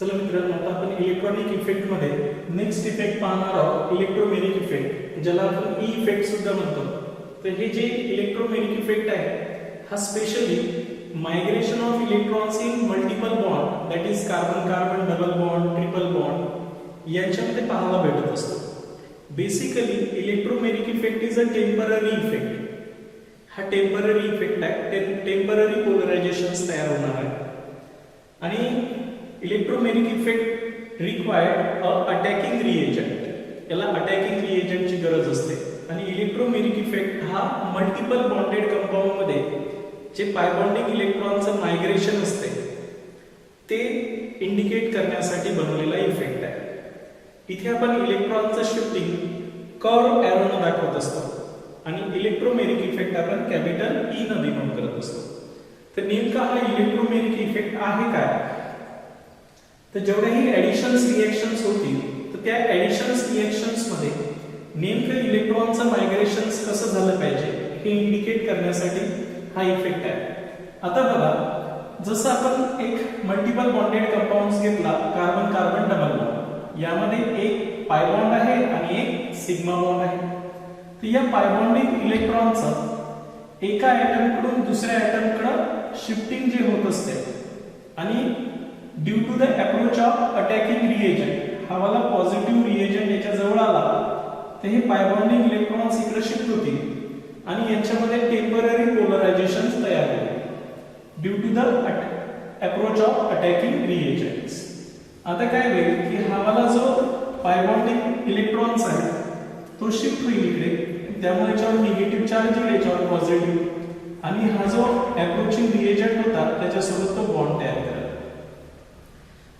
चला मित्रांनो, आता आपण इलेक्ट्रॉनिक इफेक्ट मध्ये नेक्स्ट इफेक्ट पाहणार आहोत, इलेक्ट्रोमॅग्नेटिक इफेक्ट, ज्याला आपण ई इफेक्ट सुद्धा म्हणतो. तर हे जे इलेक्ट्रोमॅग्नेटिक इफेक्ट आहे हा specially migration of electrons in multiple bond, that is carbon carbon double bond triple bond यांच्यामध्ये पाहायला भेटत असतो. Basically electromagnetic effect is a temporary effect. हा टेम्पररी इफेक्ट आहे, टेम्पररी पोलरायझेशन्स तयार होणार आहे. आणि इलेक्ट्रोमॅग्नेटिक इफेक्ट रिक्वायर्ड अ अटॅकिंग रिएजंट, याला अटॅकिंग रिएजंटची गरज असते. आणि इलेक्ट्रोमॅग्नेटिक इफेक्ट हा मल्टिपल बॉन्डेड कंपाऊंड मध्ये जे पाय बॉन्डिंग इलेक्ट्रॉनचं मायग्रेशन असते ते इंडिकेट करण्यासाठी बनवलेला इफेक्ट आहे. इथे आपण इलेक्ट्रॉनचं शिफ्टिंग कर्व एरोने दाखवत असतो आणि इलेक्ट्रोमॅग्नेटिक इफेक्ट आपण कॅपिटल ई ने डिनोट करत असतो. तर नेमका हा इलेक्ट्रोमॅग्नेटिक इफेक्ट आहे काय? तर जेवढ्याही ऍडिशन्स रिएक्शन्स होतील तर त्या ऍडिशन्स रिएक्शन्स मध्ये नेमकं इलेक्ट्रॉनचं मायग्रेशन कसं झालं पाहिजे हे इंडिकेट करण्यासाठी हा इफेक्ट आहे. आता बघा, जसं आपण एक मल्टिपल बॉन्डेड कंपाऊंड्स घेतला, कार्बन कार्बन डबल बॉन्ड, यामध्ये एक पाय बॉन्ड आहे आणि एक सिग्मा बॉन्ड आहे. तर या पाय बॉन्डिंग इलेक्ट्रॉनचं एका ऍटम कडून दुसऱ्या ऍटम कडे शिफ्टिंग जे होत असते आणि due to the approach of attacking reagent, हा वाला पॉझिटिव्ह रिएजंट याच्या जवळ आला तर हे पाय बॉन्डिंग इलेक्ट्रॉन्स इकडे शिफ्ट होतील आणि यांच्यामध्ये टेम्पररी पोलरायझेशन तयार होईल due to the approach of attacking reagents. आता काय होईल की हा वाला जो पाय बॉन्डिंग इलेक्ट्रॉन्स आहे तो शिफ्ट होईल इकडे, त्यामुळे याच्यावर निगेटिव्ह चार्ज येईल, याच्यावर पॉझिटिव्ह, आणि हा जो अप्रोचिंग रिएजंट होता त्याच्यासोबत तो बॉन्ड तयार करेल.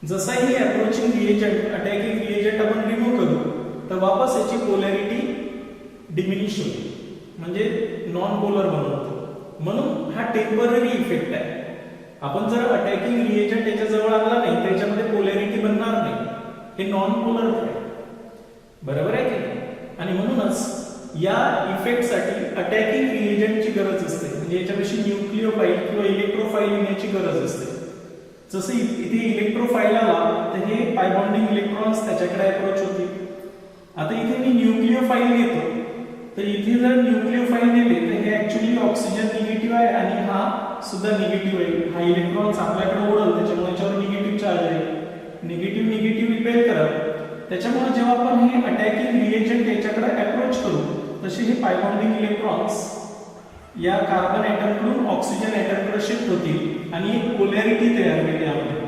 जसाही अप्रोचिंग रिएजंट अटॅकिंग रिएजंट आपण रिमूव्ह करू तर वापस याची पोलॅरिटी डिमिनिश होईल, म्हणजे नॉन पोलर बनवतो. म्हणून हा टेम्पररी इफेक्ट आहे. आपण जर अटॅकिंग रिएजंट याच्या जवळ आणला नाही तर याच्यामध्ये पोलॅरिटी बनणार नाही, हे नॉन पोलर आहे, बरोबर आहे की नाही? आणि म्हणूनच या इफेक्टसाठी अटॅकिंग रिएजंटची गरज असते, म्हणजे याच्यापेक्षा न्यूक्लिओफाइल किंवा इलेक्ट्रोफाइल येण्याची गरज असते. जसं इथे इलेक्ट्रोफाइल आला तर हे पाय बॉन्डिंग इलेक्ट्रॉन्स त्याच्याकडे अप्रोच होतील. आता इथे मी न्यूक्लिओफाइल घेतो, तर इथे जर न्यूक्लिओफाइल नेले तर हे ऍक्च्युअली ऑक्सिजन निगेटिव्ह आहे आणि हा सुद्धा निगेटिव्ह आहे. हा इलेक्ट्रॉन्स आपल्याकडे ओढल, त्याच्यामुळे याच्यावर निगेटिव्ह चार्ज आहे. निगेटिव्ह निगेटिव्ह रिपेल करत, त्याच्यामुळे जेव्हा आपण हे अटॅकिंग रिएजंट याच्याकडे अप्रोच करू तसे हे पाय बॉन्डिंग इलेक्ट्रॉन्स या कार्बन ऍटम कडून ऑक्सिजन ऍटम कडे शिफ्ट होतील आणि एक पोलॅरिटी तयार होईल यामध्ये.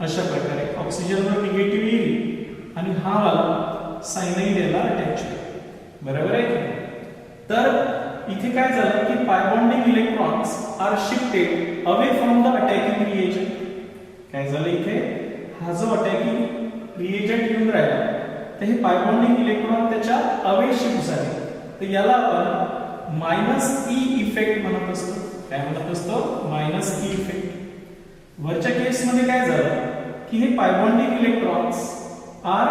अशा प्रकारे ऑक्सिजनवर निगेटिव्ह येईल आणि हा वाला सायनाइड याला अटॅच होईल, बरोबर आहे की? तर इथे काय झालं की pi bonding electrons are shifted away from the attacking reagent. काय झालं इथे, हा जो अटॅकिंग रिएजंट येऊन राहिला तर हे पाय बॉन्डिंग इलेक्ट्रॉन त्याच्या अवे शिफ्ट झाले. तर याला आपण मायनस ई इफेक्ट म्हणत असतो. काय म्हणत असतो? Minus E effect. वरच्या केस मध्ये काय झालं की हे pi bonding electrons are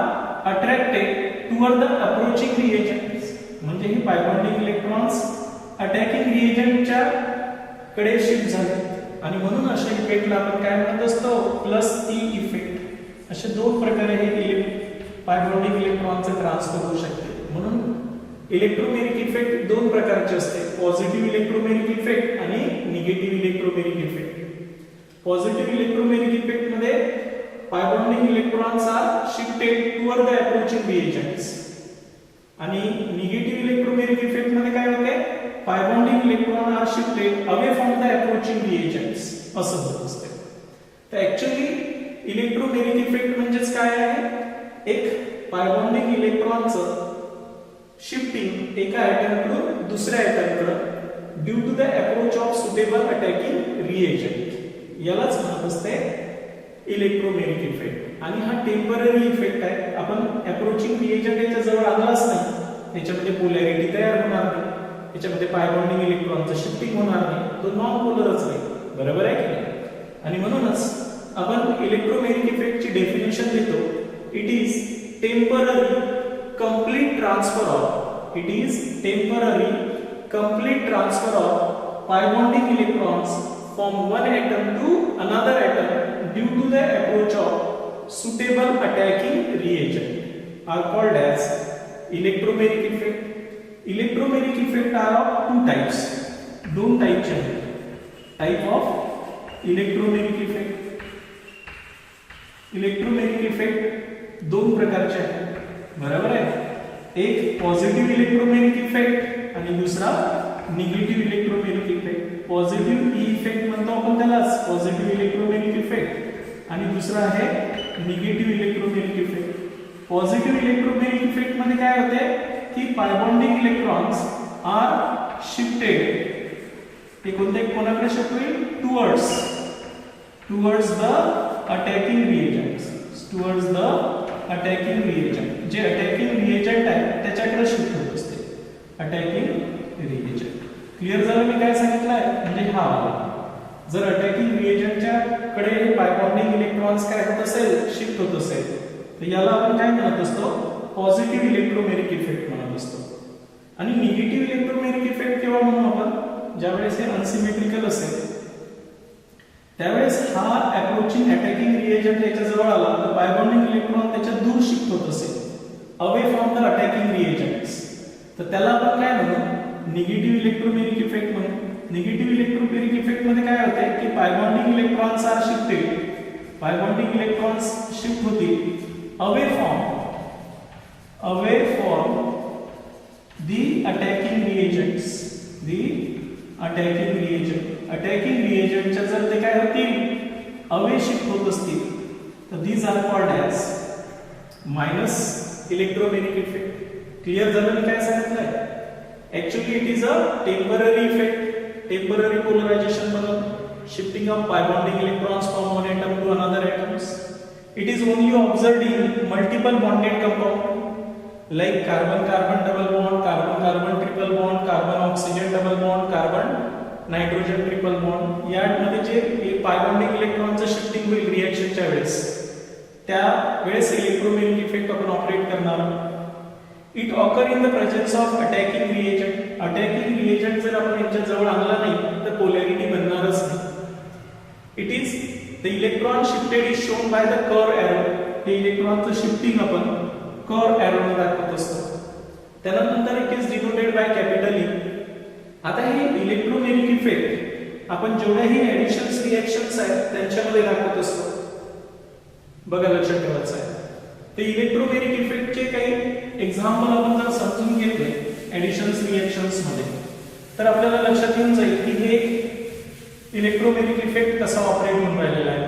attracted toward the approaching reagents, म्हणजे हे पाय बॉन्डिंग इलेक्ट्रॉन्स अटॅकिंग रिएजंटच्या कडे शिफ्ट झाले आणि म्हणून अशा इफेक्टला आपण काय म्हणत असतो? Plus E effect. असे दोन प्रकारे हे पाय बॉन्डिंग इलेक्ट्रॉनचे ट्रान्सफर होऊ शकते. म्हणून इलेक्ट्रोमॅग्नेटिक इफेक्ट दोन प्रकारचे असते, पॉझिटिव्ह इलेक्ट्रोमॅग्नेटिक इफेक्ट आणि negative electromagnetic effect. Positive electromagnetic effect मध्ये pi bonding electrons are shifted toward the approaching reagents, आणि निगेटिव्ह इलेक्ट्रोमॅग्नेटिक इफेक्ट मध्ये काय होते? Pi bonding electron are shifted away from the approaching reagents, असं होत असते. तर ऍक्च्युअली इलेक्ट्रोमॅग्नेटिक इफेक्ट म्हणजेच काय आहे? एक पाय बॉन्डिंग इलेक्ट्रॉनचं शिफ्टिंग एका ऍटम कडून दुसऱ्या ऍटम कडे due to the approach of suitable attacking reagent, यालाच म्हणत असते इलेक्ट्रोमॅग्नेटिक इफेक्ट. आणि हा टेम्पररी इफेक्ट आहे. आपण अप्रोचिंग रिएजंट याच्या जवळ आणलाच नाही, त्याच्यामध्ये पोलॅरिटी तयार होणार नाही, त्याच्यामध्ये पाय बॉन्डिंग इलेक्ट्रॉनचं शिफ्टिंग होणार नाही, तो नॉन पोलरच आहे, बरोबर आहे की नाही? आणि म्हणूनच आपण इलेक्ट्रोमॅग्नेटिक इफेक्टची डेफिनेशन देतो, it is temporary complete transfer of, it is temporary complete transfer of pi bonding electrons from one atom to another atom due to the approach of suitable attacking reagent are called as electromeric effect. Electromeric effect are of two types. दोन टाइपचे आहेत. Type of electromeric effect. Electromeric effect दोन प्रकारचे आहेत, बरोबर आहे. एक positive electromeric effect आणि दुसरा negative electromeric effect. Positive effect म्हणतो आपण त्यालाच पॉझिटिव्ह इलेक्ट्रोमेरिक इफेक्ट आणि दुसरा आहे negative electromeric effect. Positive electromeric effect मध्ये काय होते की pi bonding electrons are shifted. ते कोणते कोणाकडे शिफ्ट होईल? Towards the attacking reagents. Towards the attacking reagent. जे अटॅकिंग रिएजंट आहे त्याच्याकडे शिफ्ट होत असते. Attacking reagent. क्लिअर झालं मी काय सांगितलं आहे? म्हणजे हा जर अटॅकिंग रिएजंटच्या कडे पाय बॉन्डिंग इलेक्ट्रॉन्स काय होत असेल, शिफ्ट होत असेल, तर याला आपण काय म्हणत असतो? पॉझिटिव्ह इलेक्ट्रोमेरिक इफेक्ट म्हणत असतो. आणि निगेटिव्ह इलेक्ट्रोमेरिक इफेक्ट केव्हा म्हणू आपण? ज्यावेळेस हे अनसिमेट्रिकल असेल त्यावेळेस हा अप्रोचिंग अटॅकिंग रिएजंट याच्या जवळ आला तर पाय बॉन्डिंग इलेक्ट्रॉन त्याच्या दूर शिफ्ट होत असेल, away from the attacking reagents, तर त्याला आपण काय म्हणू? निगेटिव्ह इलेक्ट्रोमेरिक इफेक्ट म्हणू. निगेटिव्ह इलेक्ट्रोमेरिक इफेक्ट मध्ये काय होते की pi bonding electrons are shifted. पाय बॉन्डिंग इलेक्ट्रॉन्स शिफ्ट होतील away from the attacking reagents. The attacking reagent. Attacking reagent च्या जर ते काय होतील अवे शिफ्ट होत असतील तर these are called as minus electromagnetic effect. Clear झालं मी काय सांगितलंय? Actually it is a temporary effect. Temporary polarization बनवतो. Shifting of pi bonding electrons from one atom to another atoms. It is only observed in multiple bonded compound like carbon-carbon double bond, carbon-carbon triple bond, carbon-oxygen double bond, carbon-nitrogen triple bond. यामध्ये जे पाय bonding इलेक्ट्रॉनचं shifting होईल रिएक्शनच्या वेळेस, त्या वेळेस electromagnetic effect आपण operate करणार. It occur in the presence of attacking reagent. Attacking reagent जर आपण यांच्या जवळ आणला नाही तर पोलॅरिटी बनणारच नाही. It is the electron shifted is shown by the curve arrow. हे इलेक्ट्रॉनचं शिफ्टिंग आपण कर्व एरो ने दाखवत असतो. त्यानंतर it is denoted by capital E. आता हे इलेक्ट्रोमॅग्नेटिक इफेक्ट आपण जेवढ्याही ऍडिशन्स रिएक्शन्स आहेत त्यांच्यामध्ये दाखवत असतो. बघा लक्षात ठेवायचं आहे. ते इलेक्ट्रोमॅग्नेटिक इफेक्टचे काही एक्झाम्पल आपण जर समजून घेतले ऍडिशन्स रिएक्शन्स मध्ये तर आपल्याला लक्षात येऊन जाईल की हे इलेक्ट्रोमॅग्नेटिक इफेक्ट कसा ऑपरेट होऊन राहिलेला आहे.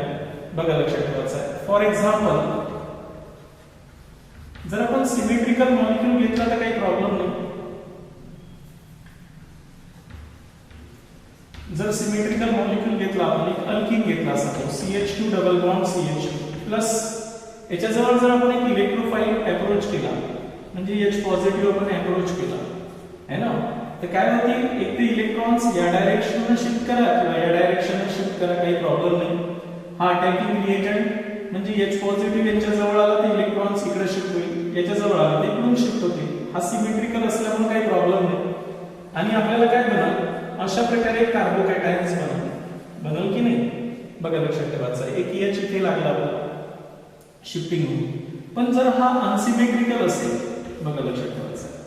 बघा लक्षात ठेवायचं आहे. फॉर एक्झाम्पल जर आपण सिमेट्रिकल मॉलिक्यूल घेतला तर काही प्रॉब्लेम नाही. जर सिमेट्रिकल मॉलिक्यूल घेतला आपण एक अल्कीन घेतला suppose CH2 double bond CH2 plus याच्याजवळ जर आपण एक इलेक्ट्रोफाइल अप्रोच केला म्हणजे H पॉझिटिव्ह आपण अप्रोच केला है ना, तर काय होतील? एक ते इलेक्ट्रॉन्स या डायरेक्शनने शिफ्ट करा किंवा या डायरेक्शनने शिफ्ट करा, काही प्रॉब्लेम नाही. हा अटॅकिंग रिएजंट म्हणजे H पॉझिटिव्ह यांच्या जवळ आला तर इलेक्ट्रॉन्स इकडे शिफ्ट होईल, याच्या जवळ आला तर इकडून शिफ्ट होतील. हा सिमेट्रिकल असल्यामुळे काही प्रॉब्लेम नाही. आणि आपल्याला काय बनल? अशा प्रकारे कार्बोकॅटायन्स बनल की नाही? बघा लक्षात ठेवायचं आहे. एक H इथे लागला आपल्याला शिफ्टिंग होऊन. पण जर हा अनसिमेट्रिकल असेल, बघा लक्षात ठेवायचं आहे,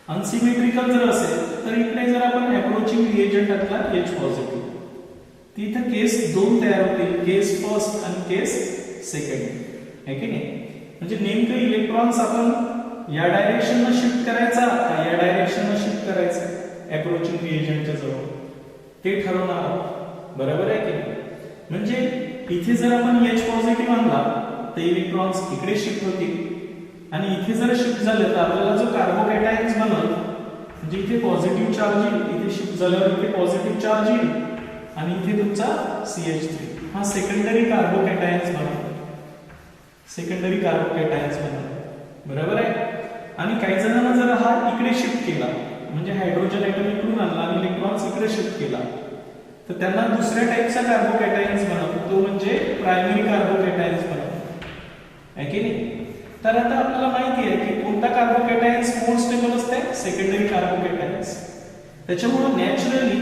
अनसिमेट्रिकल जर असेल तर इकडे जर आपण अप्रोचिंग रिएजंट टाकला H पॉझिटिव्ह, तिथे केस दोन तयार होतील, केस फर्स्ट आणि केस सेकंड, है की नाही? म्हणजे नेमकं इलेक्ट्रॉन्स आपण या डायरेक्शनने शिफ्ट करायचा का या डायरेक्शनने शिफ्ट करायचा अप्रोचिंग रिएजंटच्या जवळ ते ठरवणार, बरोबर आहे की? म्हणजे इथे जर आपण H पॉझिटिव्ह आणला तर इलेक्ट्रॉन्स इकडे शिफ्ट होतील आणि इथे जर शिफ्ट झाले तर आपल्याला जो कार्बोकॅटायन्स बनल म्हणजे इथे पॉझिटिव्ह चार्ज येईल, इथे शिफ्ट झाल्यावर इथे पॉझिटिव्ह चार्ज येईल आणि इथे तुमचा CH3 हा सेकंडरी कार्बोकॅटायन्स बनतो. सेकंडरी कार्बोकॅटायन्स बनतो, बरोबर आहे? आणि काही जणांना जर हा इकडे शिफ्ट केला म्हणजे हायड्रोजन ॲटम इकडून आणला आणि इलेक्ट्रॉन्स इकडे शिफ्ट केला तर त्यांना दुसऱ्या टाइपचा कार्बोकॅटायन्स बनवतो, तो म्हणजे प्रायमरी कार्बोकॅटायन्स बनवतो, है की नाही? तर आता आपल्याला माहिती आहे की कोणता कार्बोकॅटायन्स मोर स्टेबल असते? सेकंडरी कार्बोकॅटायन्स. त्याच्यामुळे नॅचरली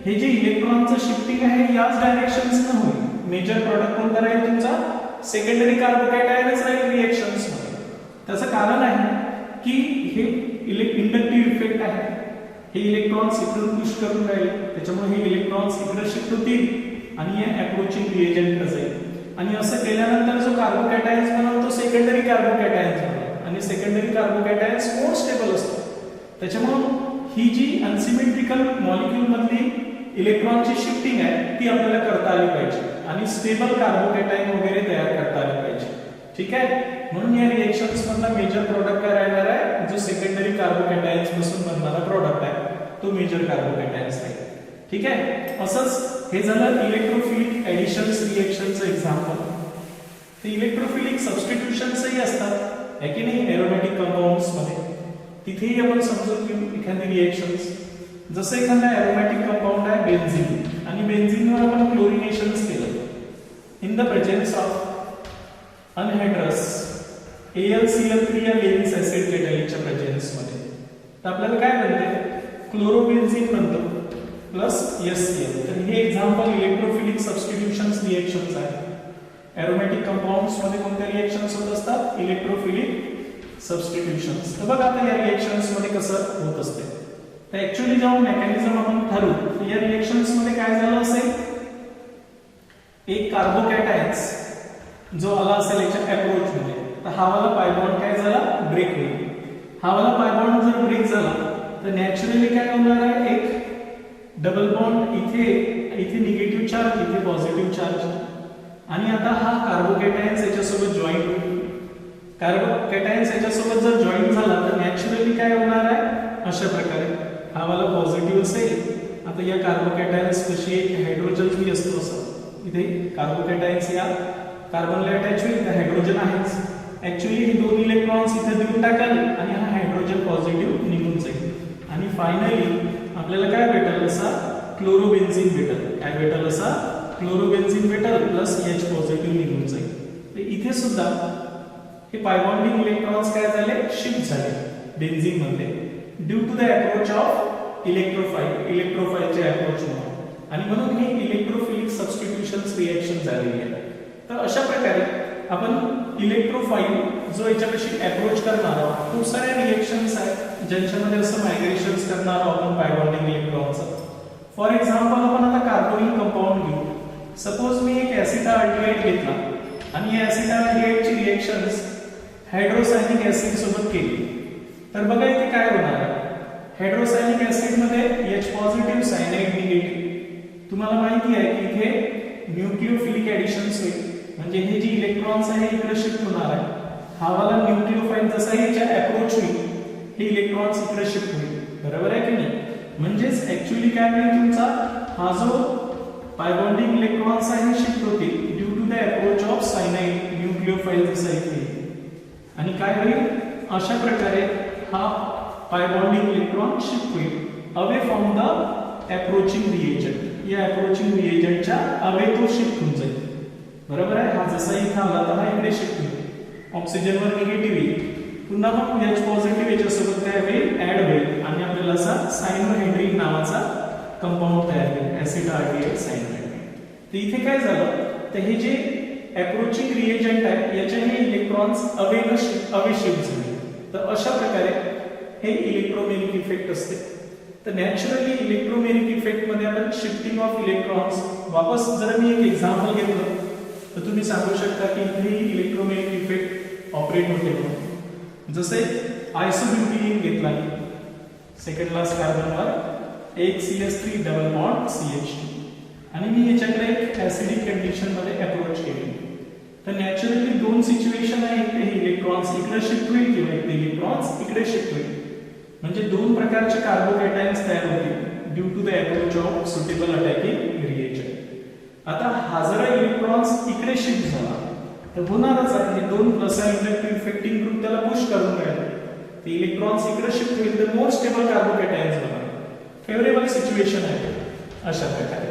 हे जे इलेक्ट्रॉनचं शिफ्टिंग आहे याच डायरेक्शन्सने होईल. मेजर प्रॉडक्ट कोणता राहील तुमचा? सेकंडरी कार्बोकॅटायनच राहील रिएक्शन्स मध्ये. त्याचं कारण आहे की हे इंडक्टिव्ह इफेक्ट आहे. हे इलेक्ट्रॉन्स इकडून पुश करून राहिले, त्याच्यामुळे हे इलेक्ट्रॉन्स इकडे शिफ्ट होतील आणि हे अप्रोचिंग रिएजंट जाईल. आणि असं केल्यानंतर जो कार्बोकॅटायन्स बनवतो तो सेकंडरी कार्बोकॅटायन्स बनवतो आणि सेकंडरी कार्बोकॅटायन्स मोर स्टेबल असतात. त्याच्यामुळे ही जी अनसिमेट्रिकल मॉलिक्यूल मधली इलेक्ट्रॉनची शिफ्टिंग आहे ती आपल्याला करता आली पाहिजे आणि स्टेबल कार्बोकॅटायन वगैरे तयार करता आली पाहिजे. ठीक आहे. म्हणून या रिएक्शन्स मधला मेजर प्रोडक्ट काय राहणार आहे, जो सेकंडरी कार्बोकॅटायन्स पासून बनणारा प्रोडक्ट आहे तो मेजर कार्बोकॅटायन्स आहे. ठीक आहे. असंच हे झालं इलेक्ट्रोफिलिक ऍडिशन्स रिएक्शनचं एक्झाम्पल. ते इलेक्ट्रोफिलिक सबस्टिट्यूशन्सही असतात आहे की नाही एरोमॅटिक कंपाऊंड्स मध्ये. तिथेही आपण समजून घेऊ एखादी रिएक्शन्स. जसं एखादा एरोमॅटिक कंपाऊंड आहे बेन्झीन आणि बेन्झीनवर आपण क्लोरिनेशन्स केलं in the presence of anhydrous AlCl3 या लेविस ऍसिड केटलीच्या प्रेझेन्स मध्ये. तर आपल्याला काय बनते, क्लोरोबेन्झीन बनतो प्लस HCl. तर हे एक्झाम्पल इलेक्ट्रोफिलिक सबस्टिट्यूशन्स रिएक्शन्स आहे. एरोमॅटिक कंपाऊंड्स मध्ये कोणत्या रिएक्शन्स होत असतात, इलेक्ट्रोफिलिक सबस्टिट्यूशन्स. तर बघा आता या रिएक्शन्स मध्ये कसं होत असते. तर ऍक्च्युअली जेव्हा मेकॅनिझम आपण ठरवू तर या रिएक्शन्स मध्ये काय झालं असेल, एक कार्बोकॅटायन्स जो आला असेल याच्या अप्रोच मध्ये, तर हा वाला पाय बॉन्ड काय झाला, ब्रेक होईल. हा वाला पाय बॉन्ड जर ब्रेक झाला तर नॅचरली काय होणार आहे, एक डबल बॉन्ड इथे निगेटिव्ह चार्ज, इथे पॉझिटिव्ह चार्ज. आणि आता हा कार्बोकॅटायन्स याच्यासोबत जॉईन होईल. कार्बोकॅटायन्स याच्यासोबत जर जॉईन झाला तर नॅचरली काय होणार आहे, अशा प्रकारे हा वाला पॉझिटिव्ह असेल. आता या कार्बोकॅटायन्स कशी एक हायड्रोजन भी असतो असं, इथे कार्बोकॅटायन्स या कार्बनला अटॅच होईल, तर हायड्रोजन आहेच. ऍक्च्युअली हे दोन इलेक्ट्रॉन्स इथे देऊन टाकाल आणि हा हायड्रोजन पॉझिटिव्ह निघून जाईल. आणि फायनली आपल्याला काय भेटेल, असा क्लोरोबेन्झीन भेटेल. काय भेटेल, असा क्लोरोबेन्झीन भेटेल प्लस H पॉझिटिव्ह निघून जाईल. तर इथे सुद्धा हे पायबॉन्डिंग इलेक्ट्रॉन्स काय झाले, शिफ्ट झाले बेन्झीन मध्ये due to the approach of इलेक्ट्रोफाइलच्या अप्रोच मुळे. आणि म्हणून हे इलेक्ट्रोफिलिक सबस्टिट्यूशन्स रिएक्शन झालेली आहे. तर अशा प्रकारे आपण इलेक्ट्रोफाइल जो याच्यापाशी अप्रोच करणार आहोत, खूप साऱ्या रिएक्शन्स आहेत ज्यांच्यामध्ये असं मायग्रेशन्स करणार आहोत आपण पायबॉन्डिंग इलेक्ट्रॉनचं. फॉर एक्झाम्पल आपण आता कार्बोनिल कंपाऊंड घेऊ. सपोज मी एक ऍसिटाल्डिहाइड घेतला आणि या ऍसिटाल्डिहाइडची रिएक्शन्स हायड्रोसायनिक ऍसिड सोबत केली, तर बघा इथे काय होणार आहे. हायड्रोसायनिक ऍसिड मध्ये H पॉझिटिव्ह सायनाइड निगेटिव्ह. तुम्हाला माहिती आहे की इथे न्यूक्लिओफिलिक ऍडिशन्स होईल, म्हणजे हे जे इलेक्ट्रॉन्स आहे इकडे शिफ्ट होणार आहे. हा वाला न्यूक्लिओफाइल जसा याच्या अप्रोच होईल हे इलेक्ट्रॉन्स इकडे शिफ्ट होईल. बरोबर आहे की नाही. म्हणजेच ऍक्च्युअली काय होईल, तुमचा हा जो पायबॉन्डिंग इलेक्ट्रॉन्स आहे शिफ्ट होतील due to the approach of cyanide nucleophile जसा इथे. आणि काय होईल, अशा प्रकारे हा पायबॉन्डिंग इलेक्ट्रॉन शिफ्ट होईल away from the approaching reagent. या अप्रोचिंग रिएजंटच्या अवे तो शिफ्ट होऊन जाईल. बरोबर आहे. हा जसा इथे आला तर हा इकडे शिफ्ट होईल. ऑक्सिजनवर निगेटिव्ह येईल, पुन्हा मग H पॉझिटिव्ह याच्यासोबत काय होईल, ऍड होईल आणि आपल्याला असा सायनोहेड्रिन नावाचा कंपाऊंड तयार होईल, ऍसिटाल्डिहाइड सायनोहेड्रिन. तर इथे काय झालं, तर हे जे अप्रोचिंग रिएजंट आहे याचे हे इलेक्ट्रॉन्स अवे शिफ्ट झाले. तर अशा प्रकारे हे इलेक्ट्रोमॅग्नेटिक इफेक्ट असते. तर नॅचरली इलेक्ट्रोमॅग्नेटिक इफेक्ट मध्ये आपण शिफ्टिंग ऑफ इलेक्ट्रॉन्स, वापस जर मी एक एक्झाम्पल घेतलं तर तुम्ही सांगू शकता की इथे इलेक्ट्रोमॅग्नेटिक इफेक्ट ऑपरेट होते म्हणून. जसे आयसोब्युटिलीन घेतला, सेकंड लास्ट कार्बनवर एक CH3 डबल बॉन्ड CH2 आणि मी याच्याकडे एक ऍसिडिक कंडिशन मध्ये अप्रोच केली. तर नॅचरली दोन सिच्युएशन आहे, हे इलेक्ट्रॉन्स इकडे शिफ्ट होईल किंवा इथे इलेक्ट्रॉन्स इकडे शिफ्ट होईल. म्हणजे दोन प्रकारचे कार्बोकॅटायन्स तयार होतील due to the approach of suitable attacking reagent. आता हा जर इलेक्ट्रॉन्स इकडे शिफ्ट झाला तर होणारच आहे, हे दोन प्लस इंडक्टिव्ह इफेक्टिंग ग्रुप त्याला पुश करून राहिले. ते इलेक्ट्रॉन्स इकडे शिफ्ट होईल तर मोर स्टेबल कार्बोकॅटायन्स बनणार. फेवरेबल सिच्युएशन आहे अशा प्रकारे.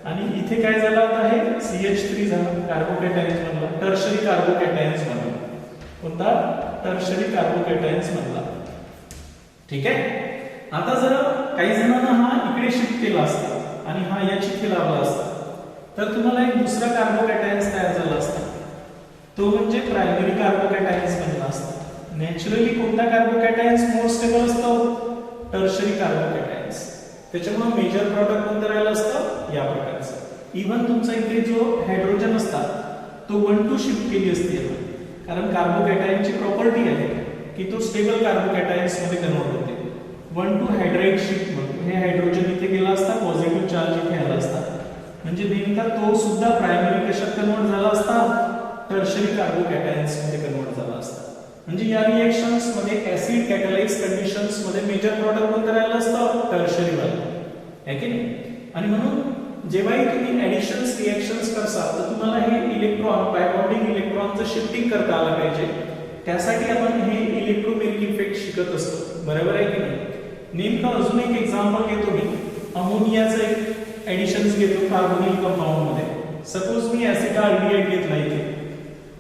आणि इथे काय झालं आता हे CH3 झाला कार्बोकॅटायन्स बनला, टर्शरी कार्बोकॅटायन्स बनला. कोणता, टर्शरी कार्बोकॅटायन्स बनला. ठीक आहे. आता जर काही जणांना हा इकडे शिफ्ट केला असता आणि हा याची इथे लावला असता तर तुम्हाला एक दुसरा कार्बोकॅटायन्स तयार झाला असता. तो म्हणजे प्रायमरी कार्बोकॅटायन्स मधला असतात. नॅचरली कोणता कार्बोकॅटायन्स मोर स्टेबल असतो? टर्शरी कार्बोकॅटायन्स. त्याच्यामुळे मेजर प्रॉडक्ट कोणतं राहिलं असतं? या प्रकारचं. इव्हन तुमचा इथे जो हायड्रोजन असतात तो 1 शिफ्ट केली असते, कारण कार्बोकॅटायनची प्रॉपर्टी आहे की तो स्टेबल कार्बोकॅटायन्स मध्ये कन्वर्ट होते. 1 हायड्राइड शिफ्ट म्हणून हे हायड्रोजन इथे गेला असता, पॉझिटिव्ह चार्ज इथे आला असता, म्हणजे नेमका तो सुद्धा प्रायमरी कशात कन्वर्ट झाला असता? टर्शरी कार्बोकॅटायन्स मध्ये कन्वर्ट झाला असता. म्हणजे या रिएक्शन्स मध्ये ऍसिड कॅटलाइज कंडिशन्स मध्ये मेजर प्रॉडक्ट कोणतं राहिलं असतं? टर्शरी वाले, आहे की नाही? आणि म्हणून जेव्हाही तुम्ही ऍडिशन्स रिएक्शन्स करसाल तर तुम्हाला हे इलेक्ट्रॉन बाय बॉन्डिंग इलेक्ट्रॉनचं शिफ्टिंग करता आलं पाहिजे. त्यासाठी आपण हे इलेक्ट्रोमेरिक इफेक्ट शिकत असतो, बरोबर आहे की नाही? नेमकं अजून एक एक्झाम्पल घेतो मी. अमोनियाचं एक ऍडिशन्स घेतो कार्बोनिल कंपाऊंड मध्ये. सपोज मी ऍसिटाल्डिहाइड घेतला, इथे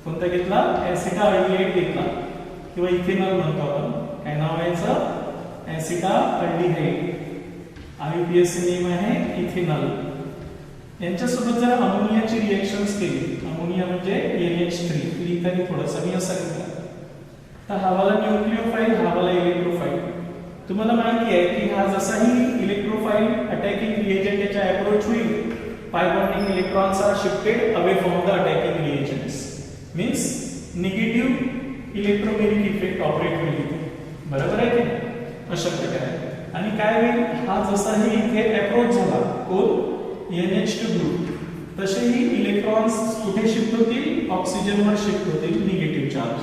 कोणता घेतला? ऍसिटाल्डिहाइड घेतला, किंवा इथेनॉल म्हणतो आपण. काय नाव आहे याचं? ऍसिटाल्डिहाइड. IUPAC नेम आहे इथेनॉल. यांच्यासोबत जर अमोनियाची रिएक्शन्स केली, अमोनिया म्हणजे NH3 लिहिताना थोडासा मी असं घेतला, तर हा वाला न्यूक्लिओफाइल, हा वाला इलेक्ट्रोफाइल. तुम्हाला माहिती आहे की हा जसाही इलेक्ट्रोफाइल अटॅकिंग रिएजंट याच्या अप्रोच होईल, pi bonding electrons are shifted away from the attacking reagents. Means negative electromeric effect operate होईल इथे, बरोबर आहे की? अशा प्रकारे. आणि काय होईल? हा जसाही इथे अप्रोच झाला कोण? NH2 ग्रुप, तसेही इलेक्ट्रॉन्स कुठे शिफ्ट होतील? ऑक्सिजनवर शिफ्ट होतील निगेटिव्ह चार्ज.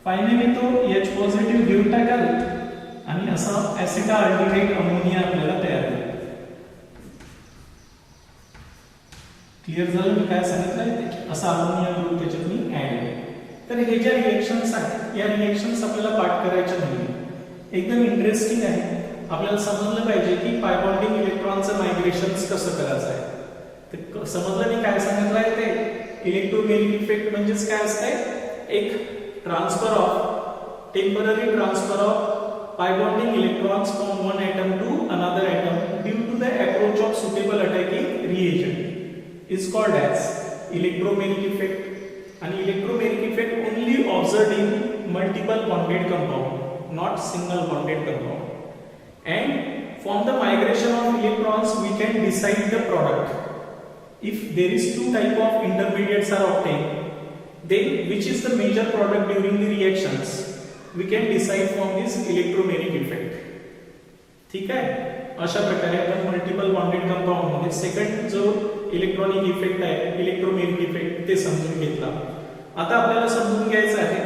फायनली तो H पॉझिटिव्ह घेऊन टाकाल आणि असा ऍसिटाल्डिहाइड अमोनिया आपल्याला तयार होईल. क्लिअर झालं मी काय सांगितलंय ते? असा अमोनिया ग्रुप त्याच्यात मी ऍड आहे. तर हे ज्या रिएक्शन्स आहेत, या रिएक्शन्स आपल्याला पाठ करायच्या नाही, एकदम इंटरेस्टिंग आहे. आपल्याला समजलं पाहिजे की पाय बॉन्डिंग इलेक्ट्रॉनचं मायग्रेशन कसं करायचं आहे. तर समजलं मी काय सांगितलंय ते? इलेक्ट्रोमेरिक इफेक्ट म्हणजेच काय असतंय? एक transfer of temporary transfer of pi bonding electrons from one atom to another atom due to the approach of suitable attacking reagent is called as electromeric effect. आणि electromeric effect only observed in multiple bonded compound, not single bonded compound. And from the migration of electrons we can decide the product. If there is two type of intermediates are obtained, then which is the major product during the reactions we can decide from this electromeric effect. ठीक आहे? अशा प्रकारे आपण multiple bonded compound मध्ये second जो electronic effect आहे, electromeric effect, ते समजून घेतला. आता आपल्याला समजून घ्यायचं आहे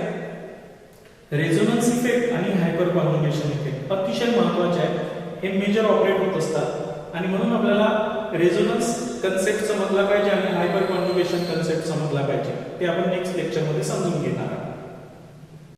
रेझोनन्स इफेक्ट आणि हायपर कॉन्जुगेशन इफेक्ट. अतिशय महत्त्वाचे आहेत, हे मेजर ऑपरेट होत असतात आणि म्हणून आपल्याला रेझोनन्स कन्सेप्ट समजला पाहिजे आणि हायपर कॉन्जुगेशन कन्सेप्ट समजला पाहिजे. ते आपण नेक्स्ट लेक्चर मध्ये समजून घेणार आहोत.